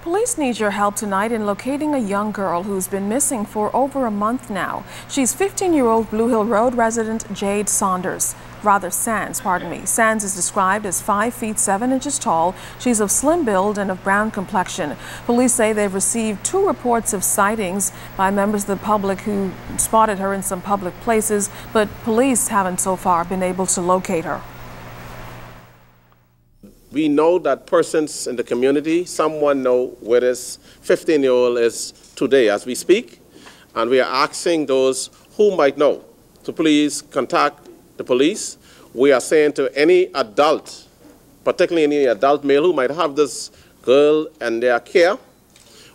Police need your help tonight in locating a young girl who's been missing for over a month now. She's 15-year-old Blue Hill Road resident Jade Sands. Sands is described as 5 feet 7 inches tall. She's of slim build and of brown complexion. Police say they've received 2 reports of sightings by members of the public who spotted her in some public places, but police haven't so far been able to locate her. We know that persons in the community, someone know where this 15-year-old is today as we speak, and we are asking those who might know to please contact the police. We are saying to any adult, particularly any adult male who might have this girl in their care,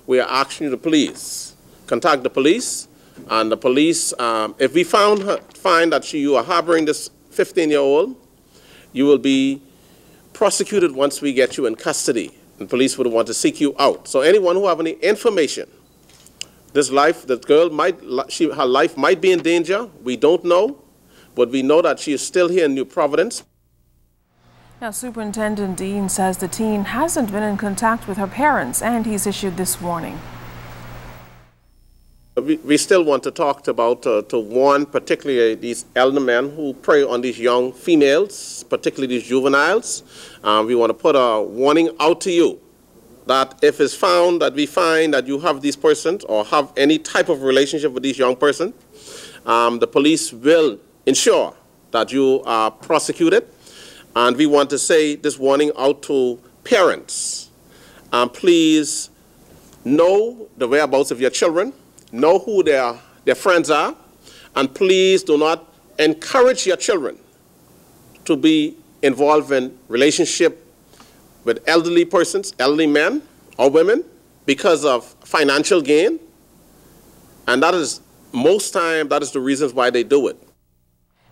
we are asking you to please contact the police. And the police, if we find that you are harboring this 15-year-old, you will be prosecuted once we get you in custody, and police would want to seek you out. So anyone who have any information, this girl her life might be in danger. We don't know, but we know that she is still here in New Providence. Now, Superintendent Dean says the teen hasn't been in contact with her parents, and he's issued this warning. We still want to talk about to warn particularly these elder men who prey on these young females, particularly these juveniles. We want to put a warning out to you that if it's found that we find that you have these persons or have any type of relationship with these young persons, the police will ensure that you are prosecuted. And we want to say this warning out to parents. Please know the whereabouts of your children. Know who their friends are, and please do not encourage your children to be involved in relationship with elderly persons, elderly men or women, because of financial gain. And that is, most time, that is the reasons why they do it.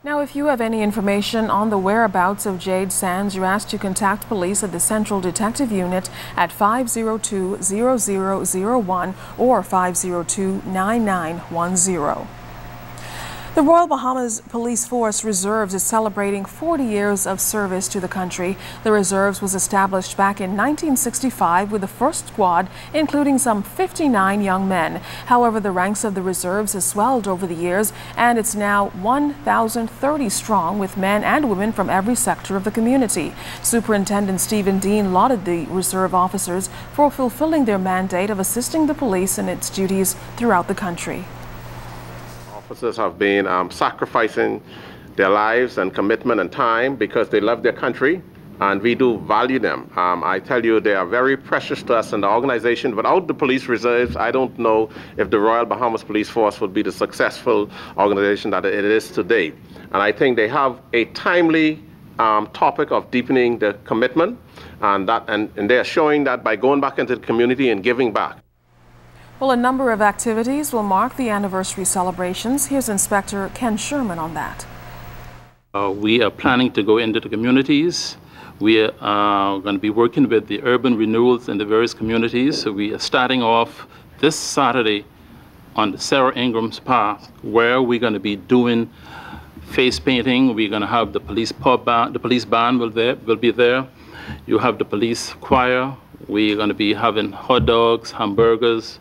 Now, if you have any information on the whereabouts of Jade Sands, you're asked to contact police at the Central Detective Unit at 502-0001 or 502-9910. The Royal Bahamas Police Force Reserves is celebrating 40 years of service to the country. The Reserves was established back in 1965 with the first squad, including some 59 young men. However, the ranks of the Reserves has swelled over the years, and it's now 1,030 strong, with men and women from every sector of the community. Superintendent Stephen Dean lauded the Reserve officers for fulfilling their mandate of assisting the police in its duties throughout the country. Officers have been sacrificing their lives and commitment and time because they love their country, and we do value them. I tell you, they are very precious to us in the organization. Without the police reserves, I don't know if the Royal Bahamas Police Force would be the successful organization that it is today. And I think they have a timely topic of deepening the commitment, and they are showing that by going back into the community and giving back. Well, a number of activities will mark the anniversary celebrations. Here's Inspector Ken Sherman on that. We are planning to go into the communities. We are going to be working with the urban renewals in the various communities. So we are starting off this Saturday on the Sarah Ingram's Park, where we're going to be doing face painting. We're going to have the police band. The police band will be there. You have the police choir. We're going to be having hot dogs, hamburgers.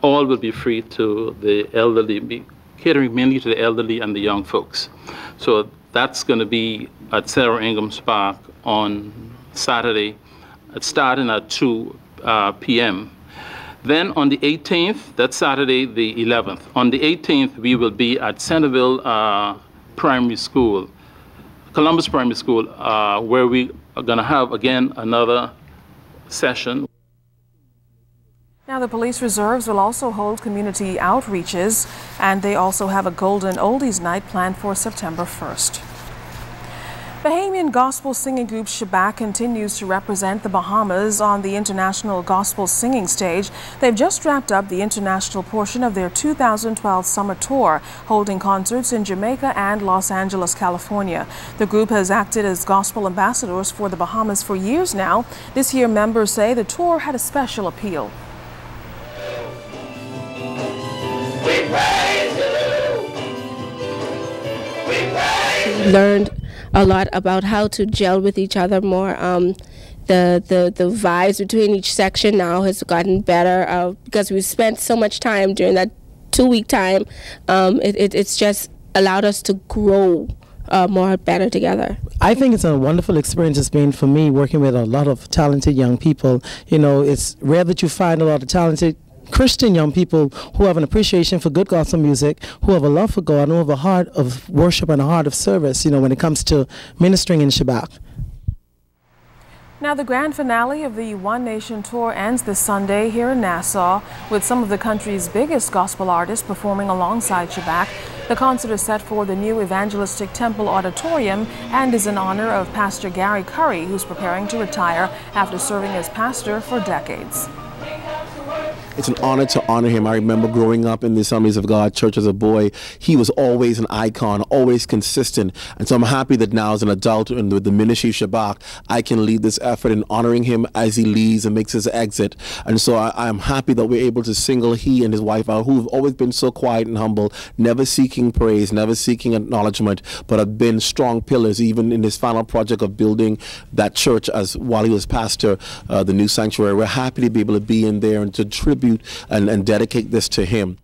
All will be free to the elderly, catering mainly to the elderly and the young folks. So that's going to be at Sarah Ingram's Park on Saturday, starting at 2 p.m. Then on the 18th, that's Saturday the 11th. On the 18th, we will be at Centerville Primary School, Columbus Primary School, where we are going to have, again, another session. Now, the Police Reserves will also hold community outreaches, and they also have a Golden Oldies Night planned for September 1st. Bahamian gospel singing group Shabak continues to represent the Bahamas on the international gospel singing stage. They've just wrapped up the international portion of their 2012 summer tour, holding concerts in Jamaica and Los Angeles, California. The group has acted as gospel ambassadors for the Bahamas for years now. This year, members say the tour had a special appeal. We praise you. We praise you. Learned a lot about how to gel with each other more. the vibes between each section now has gotten better because we spent so much time during that 2-week time. It's just allowed us to grow more better together. I think it's a wonderful experience it's been for me working with a lot of talented young people. You know, it's rare that you find a lot of talented Christian young people who have an appreciation for good gospel music, who have a love for God, and who have a heart of worship and a heart of service, you know, when it comes to ministering in Shabbat. Now, the grand finale of the One Nation Tour ends this Sunday here in Nassau with some of the country's biggest gospel artists performing alongside Shabbat. The concert is set for the new Evangelistic Temple Auditorium and is in honor of Pastor Gary Curry, who's preparing to retire after serving as pastor for decades. It's an honor to honor him. I remember growing up in the Assemblies of God Church as a boy. He was always an icon, always consistent. And so I'm happy that now as an adult and with the ministry Shabbat, I can lead this effort in honoring him as he leaves and makes his exit. And so I'm happy that we're able to single he and his wife out, who've always been so quiet and humble, never seeking praise, never seeking acknowledgement, but have been strong pillars even in his final project of building that church as while he was pastor, the new sanctuary. We're happy to be able to be in there and to tribute and dedicate this to him.